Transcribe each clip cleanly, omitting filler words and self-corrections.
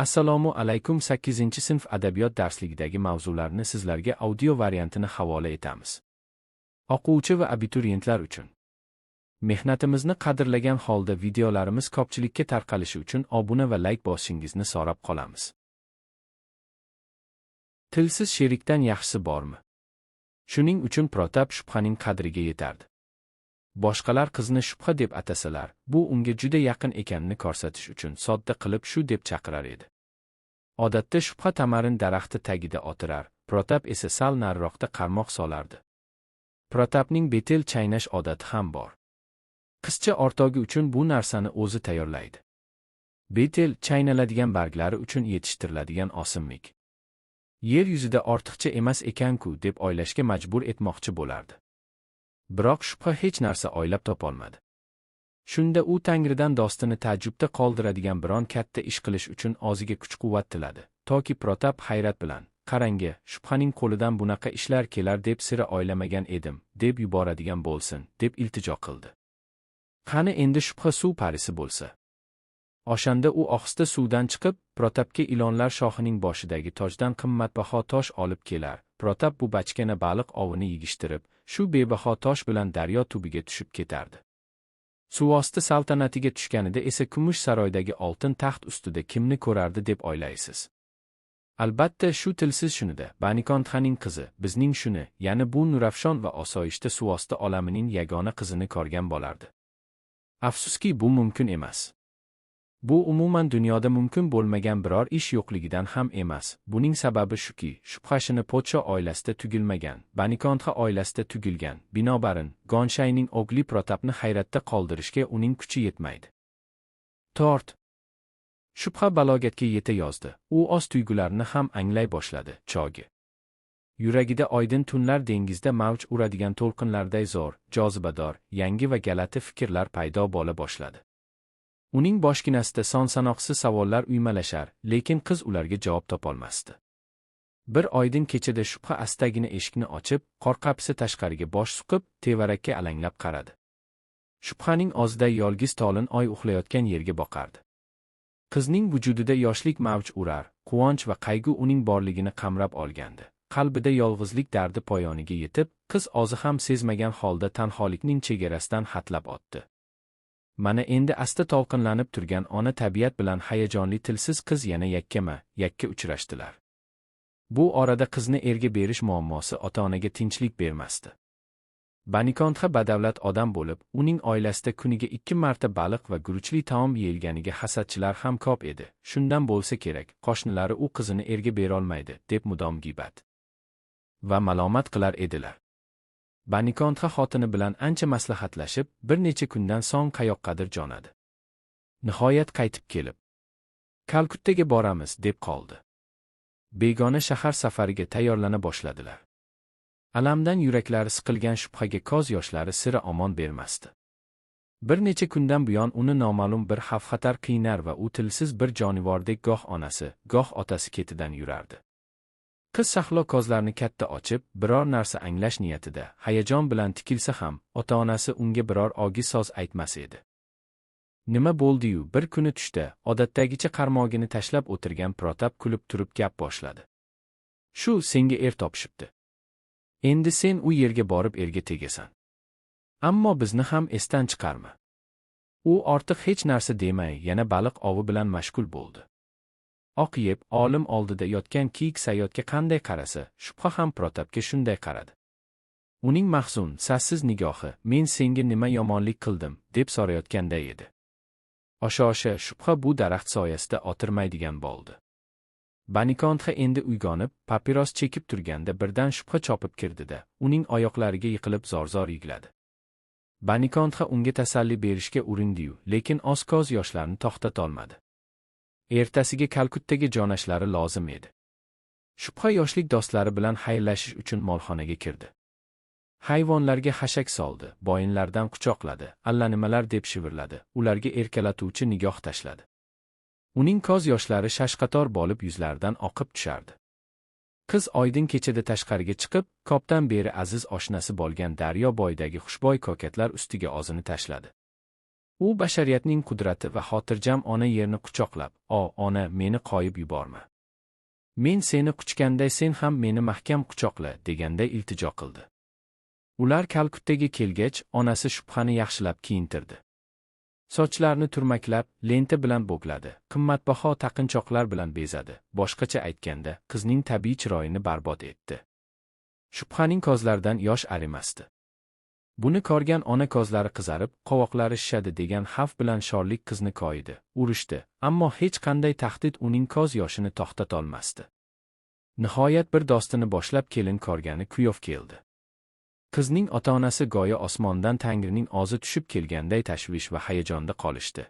Assalomu alaykum 8-sinf adabiyot darsligidagi mavzularni sizlarga audio variantini havola etamiz. O'quvchi va abituriyentlar uchun. Mehnatimizni qadrlagan holda videolarimiz ko'pchilikka tarqalishi uchun obuna va like bosishingizni so'rab qolamiz. Tilsiz sherikdan yaxshisi bormi? Shuning uchun Protap shubhaning qadriga yetardi. Boshqalar qizni shubha deb atasalar, bu unga juda yaqin ekanini ko'rsatish uchun sodda qilib shu deb chaqirar edi. Odatda shubha tamarin daraxti tagida o'tirar, Protap esa sal nariroqda qarmoq solardi. Protapning betel chaynash odati ham bor. Qizcha o'rtog'i uchun bu narsani o'zi tayyorlaydi. Betel chaynaladigan barglari uchun yetishtiriladigan o'simlik. Yer yuzida ortiqcha emas ekan-ku deb o'ylashga majbur etmoqchi bo'lardi. Biroq shubha hech narsa o'ylab topolmadi. Shunda u Tangridan dostini ta'jubda qoldiradigan biron katta ish qilish uchun o'ziga kuch-quvvat tiladi, toki Protap hayrat bilan, "Qarang-a, shubhaning qo'lidan bunaqa ishlar kelar deb sira o'ylamagan edim", deb yuboradigan bo'lsin, deb iltijo qildi. Qani endi shubha suv parisi bo'lsa. O'shanda u ohista suvdan chiqib, Protapga ilonlar shoxining boshidagi tojdan qimmatbaho tosh olib kelar. Protap bu bachkana baliq ovini yigishtirib, shu bebaho tosh bilan daryo tubiga tushib ketardi. Suvosti saltanatiga tushganida esa kumush saroydagi oltin taxt ustida kimni ko'rardi deb o'ylaysiz? Albatta shu tilsiz shunida, Banikontxaning qizi, bizning shuni, ya'ni bu nurafshon va osoyishta suvosti olamining yagona qizini ko'rgan bo'lardi. Afsuski bu mumkin emas. Bu umuman dunyoda mumkin bo'lmagan biror ish yo'qligidan ham emas. Buning sababi shuki, shubhashini podsho oilasida tugilmagan, Banikontxa oilasida tugilgan. Binobarin, Gonshayning o'g'li Protapni hayratda qoldirishga uning kuchi yetmaydi. Tort. Shubha balogatga yeta yozdi. U o'z tuyg'ularini ham anglay boshladi, chogi. Yuragida oydin tunlar dengizda mavj uradigan to'lqinlarday zo'r, jozibador, yangi va galati fikrlar paydo bo'la boshladi. Uning boshginasida son-sanoqsiz savollar uymalashar, lekin qiz ularga javob topolmasdi. Bir oydin kechada shubha astagina eshikni ochib, qo'rqapsi tashqariga bosh suqib, tevarakka alanglab qaradi. Shubhaning o'ziday yolg'iz tolin oy uxlayotgan yerga boqardi. Qizning vujudida yoshlik mavj urar, quvonch va qayg'u uning borligini qamrab olgandi. Qalbida yolg'izlik dardi poyoniga yetib, qiz o'zi ham sezmagan holda tanholikning chegarasidan hatlab o'tdi. Mana endi asta to'lqinlanib turgan ona tabiat bilan hayajonli tilsiz qiz yana yakka uchrashdilar. Bu orada qizni erga berish muammosi ota-onaga tinchlik bermasdi. Banikontxa badavlat odam bo'lib, uning oilasida kuniga 2 marta baliq va guruchli taom yeyilganiga hasadchilar ham ko'p edi. Shundan bo'lsa kerak, qo'shnilari u qizini erga berolmaydi, deb mudom g'iybat va malomat qilar edilar. Banikontxa xotini bilan ancha maslahatlashib, bir necha kundan so'ng qayoqqadir jo'nadi. Nihoyat qaytib kelib, Kalkuttaga boramiz, deb qoldi. Begona shahar safariga tayyorlana boshladilar. Alamdan yuraklari siqilgan shubhaga ko'z yoshlari sira omon bermasdi. Bir necha kundan buyon uni noma'lum bir xavf-xatar qiynar va u tilsiz bir jonivordek goh onasi, goh otasi ketidan yurardi. Qiz sahlo ko'zlarini katta ochib, biror narsa anglash niyatida, hayajon bilan tikilsa ham, ota-onasi unga biror ogiz so'z aytmas edi. Nima bo'ldi-yu, bir kuni tushda, odatdagicha qarmog'ini tashlab o'tirgan Protap kulib turib gap boshladi. "Shu, senga er topishibdi. Endi sen u yerga borib erga tegasan. Ammo bizni ham esdan chiqarma." U ortiq hech narsa demay, yana baliq ovi bilan mashg'ul bo'ldi. Oq yeb, olim oldida yotgan kiyik sayyodga qanday qarasa, shubha ham Protapga shunday qaradi. Uning mahzun, sassiz nigohi, "Men senga nima yomonlik qildim?" deb so'rayotganday edi. O'sha shubha bu daraxt soyasida o'tirmaydigan bo'ldi. Banikontxa endi uyg'onib, papiros chekib turganda birdan shubha chopib kirdida, uning oyoqlariga yiqilib zor-zor yigladi. Banikontxa unga tasalli berishga urindi-yu, lekin oz-ko'z yoshlarni to'xtatolmadi. Ertasiga Kalkuttaga jo'nashlari lozim edi. Shubha yoshlik do'stlari bilan xayrlashish uchun molxonaga kirdi. Hayvonlarga xashak soldi, boyinlardan quchoqladi, allanimalar deb shivirladi, ularga erkalatuvchi nigoh tashladi. Uning ko'z yoshlari shashqator bo'lib yuzlaridan oqib tushardi. Qiz oydin kechada tashqariga chiqib, ko'pdan beri aziz oshnasi bo'lgan daryo bo'yidagi xushbo'y ko'katlar ustiga o'zini tashladi. U bashariyatning qudrati va xotirjam ona yerni quchoqlab, ona, meni qoyib yuborma. Men seni quchganday sen ham meni mahkam quchoqla, deganday iltijo qildi. Ular Kalkuttaga kelgach, onasi Shubhani yaxshilab kiyintirdi. Sochlarini turmaklab, lenta bilan bo'gladi, qimmatbaho taqinchoqlar bilan bezadi. Boshqacha aytganda, qizning tabiiy chiroyini barbod etdi. Shubhaning ko'zlaridan yosh arimasdi. Buni ko'rgan ona ko'zlari qizarib, qovoqlari shishadi degan xavf bilan sho'rlik qizni koyidi, urishdi, ammo hech qanday tahdid uning ko'z yoshini to'xtatolmasdi. Nihoyat bir dostini boshlab kelin ko'rgani kuyov keldi. Qizning ota-onasi go'yo osmondan Tangrining o'zi tushib kelganday tashvish va hayajonda qolishdi.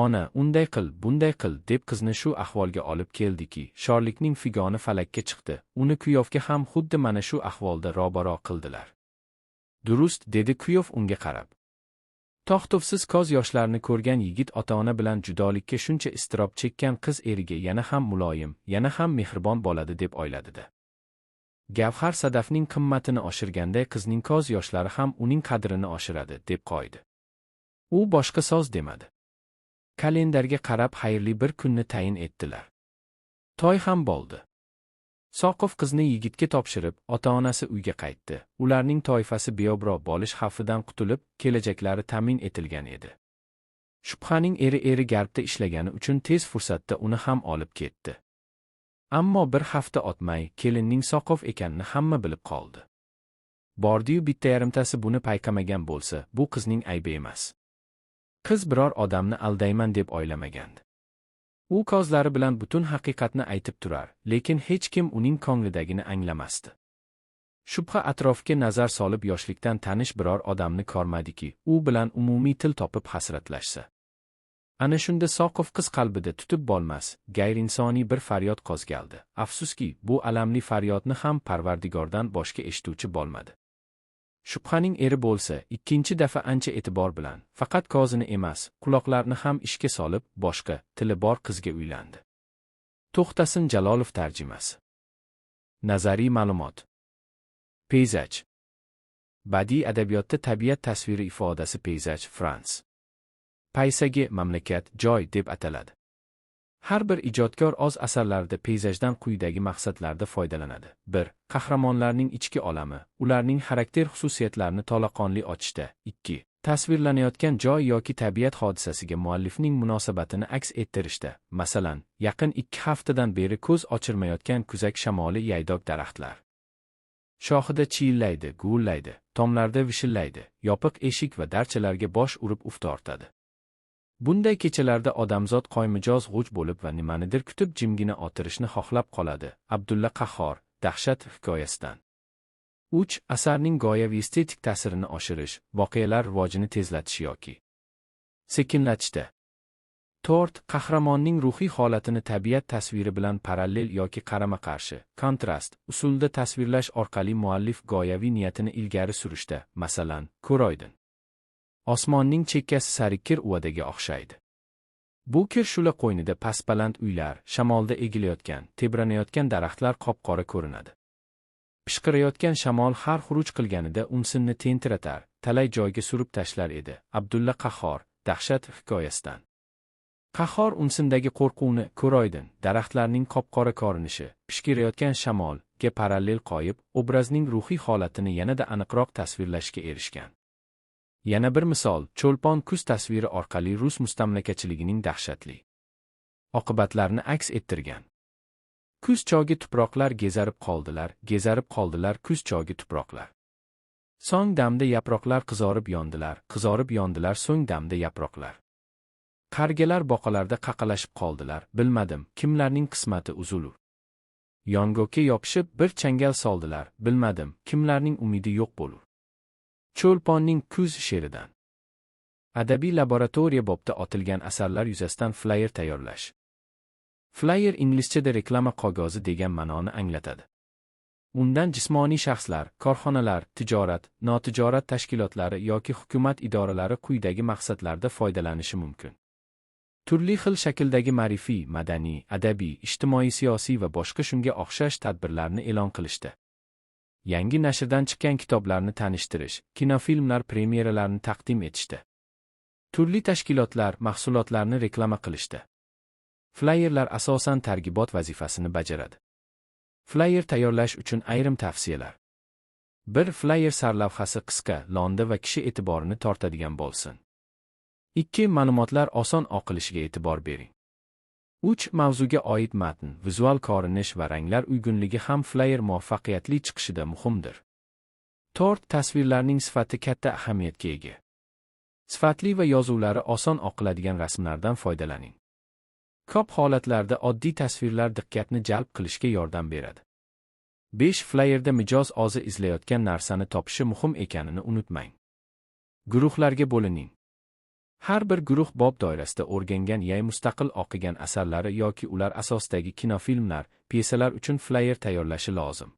Ona, unday qil, bunday qil, deb qizni shu ahvolga olib keldiki, sho'rlikning figoni falakka chiqdi. Uni kuyovga ham xuddi mana shu ahvolda ro'baro qildilar. Durust, dedi kuyov unga qarab. To'xtovsiz ko'z yoshlarini ko'rgan yigit ota-ona bilan judolikka shuncha iztirob chekkan qiz eriga yana ham muloyim, yana ham mehribon bo'ladi deb o'yladi-da. Gavhar sadafning qimmatini oshirganday qizning ko'z yoshlari ham uning qadrini oshiradi, deb qo'ydi. U boshqa so'z demadi. Kalendarga qarab xayrli bir kunni tayin etdilar. To'y ham bo'ldi. Soqov qizni yigitga topshirib, ota-onasi uyga qaytdi. Ularning toifasi beobro' bo'lish xavfidan qutulib, kelajaklari ta'min etilgan edi. Shubhaning eri garbda ishlagani uchun tez fursatda uni ham olib ketdi. Ammo bir hafta o'tmay, kelinning Soqov ekanini hamma bilib qoldi. Bordi-yu bitta yarimtasi buni payqamagan bo'lsa, bu qizning aybi emas. Qiz biror odamni aldayman deb o'ylamagandi. U ko'zlari bilan butun haqiqatni aytib turar, lekin hech kim uning ko'nglidagini anglamasdi. Shubha atrofga nazar solib yoshlikdan tanish biror odamni ko'rmadiki, u bilan umumiy til topib hasratlashsa. Ana shunda Soqov qiz qalbida tutib bo'lmas, g'ayrinsoniy bir faryod qo'zg'aldi. Afsuski, bu alamli faryodni ham Parvardigordan boshqa eshituvchi bo'lmadi. Shubhaning eri bo'lsa, ikkinchi dafa ancha e'tibor bilan, faqat ko'zini emas, quloqlarini ham ishga solib, boshqa tili bor qizga uylandi. To'xtasin Jalolov tarjimasi. Nazariy ma'lumot. Peyzaj. Badiiy adabiyotda tabiat tasviri ifodasi peyzaj, Frans. Paysagi mamlakat, joy deb ataladi. Har bir ijodkor o'z asarlarida peyzajdan quyidagi maqsadlarda foydalanadi. 1. Qahramonlarning ichki olami, ularning xarakter xususiyatlarini to'laqonli ochishda. 2. Tasvirlanayotgan joy yoki tabiat hodisasiga muallifning munosabatini aks ettirishda. Masalan, yaqin 2 haftadan beri ko'z ochirmayotgan kuzak shamoli yaydok daraxtlar. Shoxida chiyillaydi, guvullaydi, tomlarda vishillaydi, yopiq eshik va darchalarga bosh urib uf tortadi. Bunday kechalarda odamzod qoymijoz g'uj bo'lib va nimanidir kutib jimgina o'tirishni xohlab qoladi. Abdulla Qahhor, Dahshat hikoyasidan. 3. Asarning g'oyaviy estetik ta'sirini oshirish, voqealar rivojini tezlatish yoki sekinlatishda. 4. Qahramonning ruhiy holatini tabiat tasviri bilan parallel yoki qarama-qarshi, kontrast usulda tasvirlash orqali muallif g'oyaviy niyatini ilgari surishda. Masalan, Ko'roydin. Osmonning chekkasi sarikir uvadaga o'xshaydi. Bu kir shula qo'ynida past-baland uylar, shamolda egilayotgan, tebranayotgan daraxtlar qop-qora ko'rinadi. Pishqirayotgan shamol har xuruj qilganida unsinni tentiratar, talay joyga surib tashlar edi. Abdulla Qahhor, Dahshat hikoyasidan. Qahhor unsindagi qo'rquvni Ko'roydin, daraxtlarning qop-qora ko'rinishi, pishqirayotgan shamolga parallel qo'yib, obrazning ruhiy holatini yanada aniqroq tasvirlashga erishgan. Yana bir misol, Cho'lpon kuz tasviri orqali Rus mustamlakachiligining dahshatli oqibatlarini aks ettirgan. Kuz chogi tuproqlar gezarib qoldilar, kuz chogi tuproqlar. So'ng damda yaproqlar qizarib yondilar, so'ng damda yaproqlar. Qargalar boqalarda qaqalashib qoldilar, bilmadim, kimlarning qismati uzulur. Yong'oqqa yopishib bir changal soldilar, bilmadim, kimlarning umidi yo'q bo'lur. Cho'lponning kuz she'ridan. Adabiy laboratoriya bobda otilgan asarlar yuzasidan flyer tayyorlash. Flyer inglizchada reklama qog'ozi degan ma'noni anglatadi. Undan jismoniy shaxslar, korxonalar, tijorat, notijorat tashkilotlari yoki hukumat idoralari quyidagi maqsadlarda foydalanishi mumkin. Turli xil shakldagi ma'rifiy, madaniy, adabiy, ijtimoiy-siyosiy va boshqa shunga o'xshash tadbirlarni e'lon qilishdi. Yangi nashrdan chiqqan kitoblarni tanishtirish, kinofilmlar premyeralarini taqdim etishdi. Turli tashkilotlar mahsulotlarni reklama qilishdi. Flayerlar asosan targ'ibot vazifasini bajaradi. Flyer tayyorlash uchun ayrim tavsiyalar. 1. Flyer sarlavhasi qisqa, lo'nda va kishi e'tiborini tortadigan bo'lsin. 2. Ma'lumotlar oson o'qilishiga e'tibor bering. 3. Mavzuga oid matn, vizual ko'rinish va ranglar uyg'unligi ham flyer muvaffaqiyatli chiqishida muhimdir. 4. Tasvirlarning sifati katta ahamiyatga ega. Sifatli va yozuvlari oson o'qiladigan rasmlardan foydalaning. Ko'p holatlarda oddiy tasvirlar diqqatni jalb qilishga yordam beradi. 5. Flyerda mijoz o'zi izlayotgan narsani topishi muhim ekanini unutmang. Guruhlarga bo'lining. Har bir guruh bob doirasida o'rgangan mustaqil o'qigan asarlari yoki ular asosidagi kinofilmlar, pyesalar uchun flyer tayyorlashi lozim.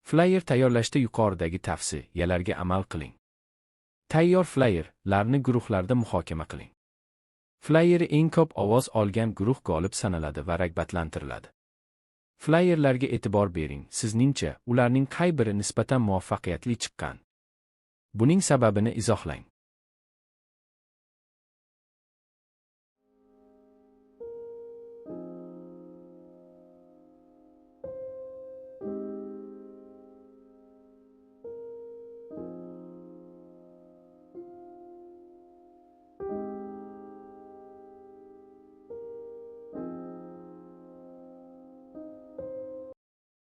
Flyer tayyorlashda yuqoridagi tavsiyalarga amal qiling. Tayyor flyerlarni guruhlarda muhokama qiling. Flyeri eng ko'p ovoz olgan guruh g'olib sanaladi va rag'batlantiriladi. Flyerlarga e'tibor bering. Sizningcha, ularning qay biri nisbatan muvaffaqiyatli chiqqan? Buning sababini izohlang.